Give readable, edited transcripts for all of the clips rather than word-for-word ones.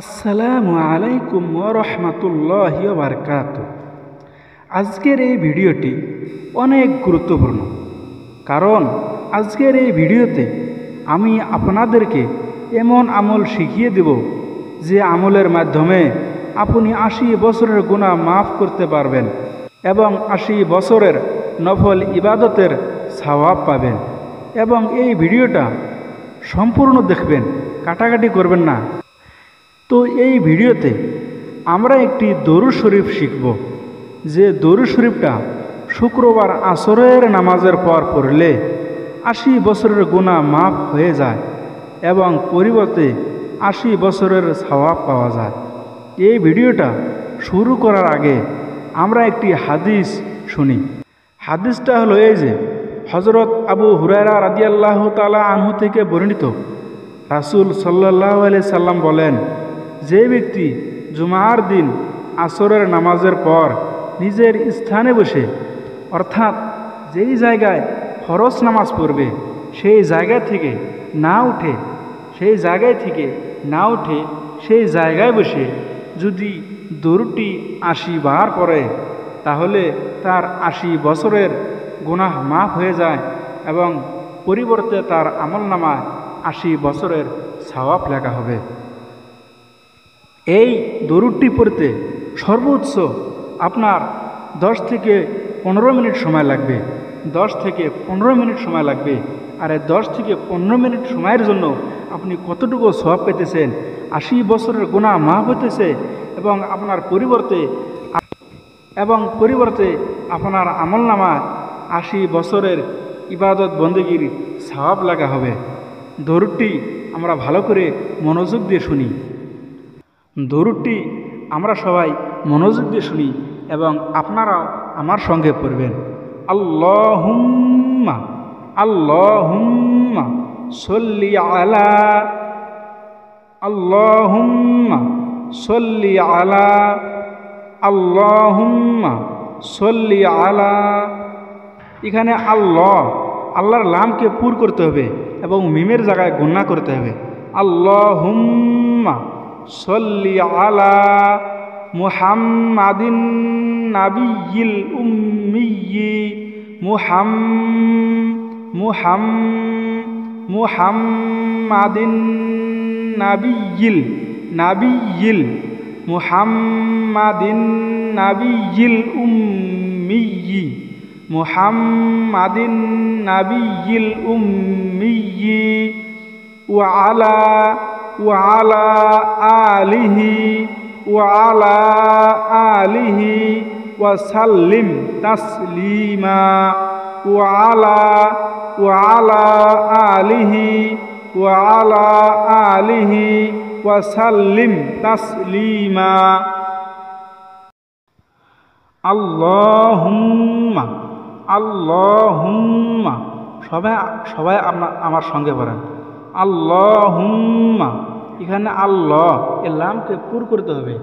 আসসালামু আলাইকুম ওয়া রাহমাতুল্লাহি ওয়া বারাকাতুহু। আজকের এই ভিডিওটি অনেক গুরুত্বপূর্ণ, কারণ আজকের এই ভিডিওতে আমি আপনাদেরকে এমন আমল শিখিয়ে দেব যে আমলের মাধ্যমে আপনি ৮০ বছরের গুনাহ মাফ করতে পারবেন এবং ৮০ বছরের নফল ইবাদতের সওয়াব পাবেন। এবং এই ভিডিওটা সম্পূর্ণ দেখবেন, কাটাকাটি করবেন না। তো এই ভিডিওতে আমরা একটি দরুদ শরীফ শিখব, যে দরুদ শরীফটা শুক্রবার আসরের নামাজের পর পড়লে ৮০ বছরের গুনাহ মাফ হয়ে যায় এবং পরিবর্তে ৮০ বছরের সওয়াব পাওয়া যায়। এই ভিডিওটা শুরু করার আগে আমরা একটি হাদিস শুনি। হাদিসটা হলো এই যে, হযরত আবু হুরায়রা রাদিয়াল্লাহু তাআলা আনহু থেকে বর্ণিত, রাসূল সাল্লাল্লাহু আলাইহি সাল্লাম বলেন, যে ব্যক্তি জুমার দিন আসরের নামাজের পর নিজের স্থানে বসে, অর্থাৎ যেই জায়গায় ফরজ নামাজ পড়বে সেই জায়গা থেকে না উঠে সেই জায়গায় বসে যদি দরুদটি ৮০ বার পড়ে, তাহলে তার ৮০ বছরের গুনাহ মাফ হয়ে যায় এবং পরিবর্তে তার আমলনামায় ৮০ বছরের সওয়াব লেখা হবে। এই দরুদটি পড়তে সর্বোচ্চ আপনার 10 থেকে 15 মিনিট সময় লাগবে। 10 থেকে 15 মিনিট সময় লাগবে। আর এই 10 থেকে 15 মিনিট সময়ের জন্য আপনি কতটুকু সওয়াব পেতেছেন, ৮০ বছরের গুনাহ মাফ হতেছে এবং আপনার পরিবর্তে আপনার আমলনামায় ৮০ বছরের ইবাদত বন্দেগীর সওয়াব লাগা হবে। দরুদটি আমরা ভালো করে মনোযোগ দিয়ে শুনি। দরুদটি আমরা সবাই মনোযোগ দিয়ে শুনি এবং আপনারাও আমার সঙ্গে পড়বেন। আল্লাহুম্মা আল্লাহুম্মা সল্লি আলা, আল্লাহুম্মা সল্লি আলা, আল্লাহুম্মা সল্লি আলা। এখানে আল্লাহর লামকে পুর করতে হবে এবং মিমের জায়গায় গুণনা করতে হবে। আল্লাহুম্মা সল্লি আলা মুহাম্মাদিন নাবিয়্যিল উম্মিয়্যি, মুহাম্মাদিন নাবিয়্যিল মুহাম্মাদিন নাবিয়্যিল উম্মিয়্যি, মুহাম্মাদিন নাবিয়্যিল উম্মিয়্যি ওয়া আলা আলিহি ওয়া সাল্লিম তাসলিমা, ওয়া আলা আলিহি ওয়া সাল্লিম তাসলিমা। আল্লাহুম্মা আল্লাহুম্মা, সবাই আমার সঙ্গে পড়েন। আল্লাহুম্মা, এখানে আল্লাহ এর লামকে পুর করতে হবে,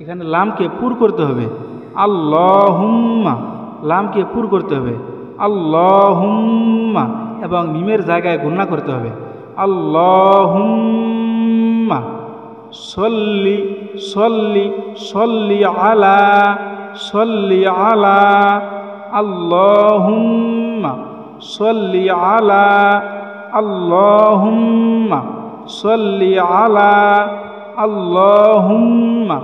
এখানে লামকে পুর করতে হবে। আল্লাহুম্মা, লামকে পুর করতে হবে। আল্লাহুম্মা এবং মিমের জায়গায় গুণনা করতে হবে। আল্লাহুম্মা সল্লি সল্লি সল্লি আলা, সল্লি আলা, আল্লাহুম্মা সল্লি আলা, আল্লাহুম্মা সল্লি আলা, আল্লাহুম্মা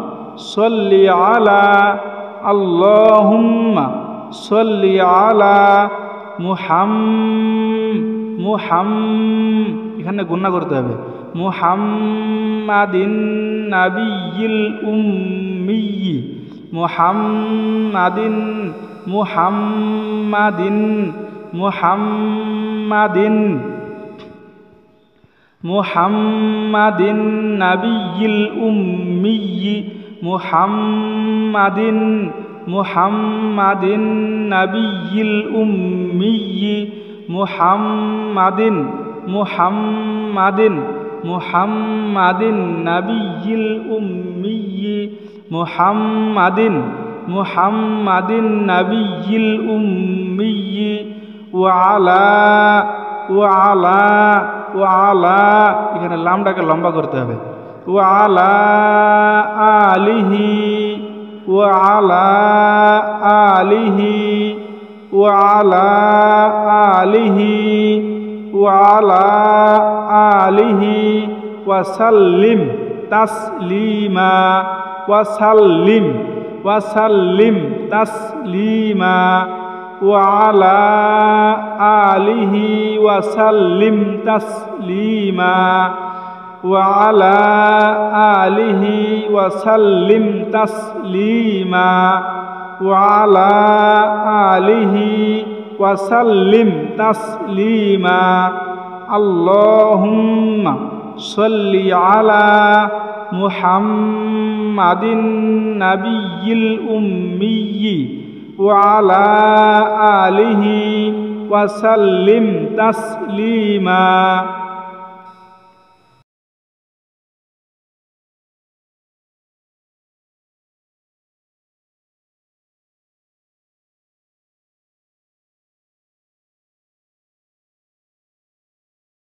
সল্লি আলা, আল্লাহুম্মা সল্লি আলা এখানে গুণনা করতে হবে। মুহাম্মাদিন নাবিয়্যিল উম্মিয়্যি, মুহাম্মাদিন নাবিয়্যিল উম্মিয়্যি, মুহাম্মাদিন নাবিয়্যিল উম্মিয়্যি, মুহাম্মাদিন নাবিয়্যিল উম্মিয়্যি, মুহাম্মাদিন নাবিয়্যিল উম্মিয়্যি ওয়া আলা, এখানে লামটাকে লম্বা করতে হবে। وعلى آله وعلى آله وعلى آله وعلى آله وسلم تسليما وسلم وسلم تسليما وعلى آله وسلم تسليما وعلى آله وسلم تسليما وعلى آله وسلم تسليما اللهم صل على محمد النبي الأمي وعلى آله وسلم تسليما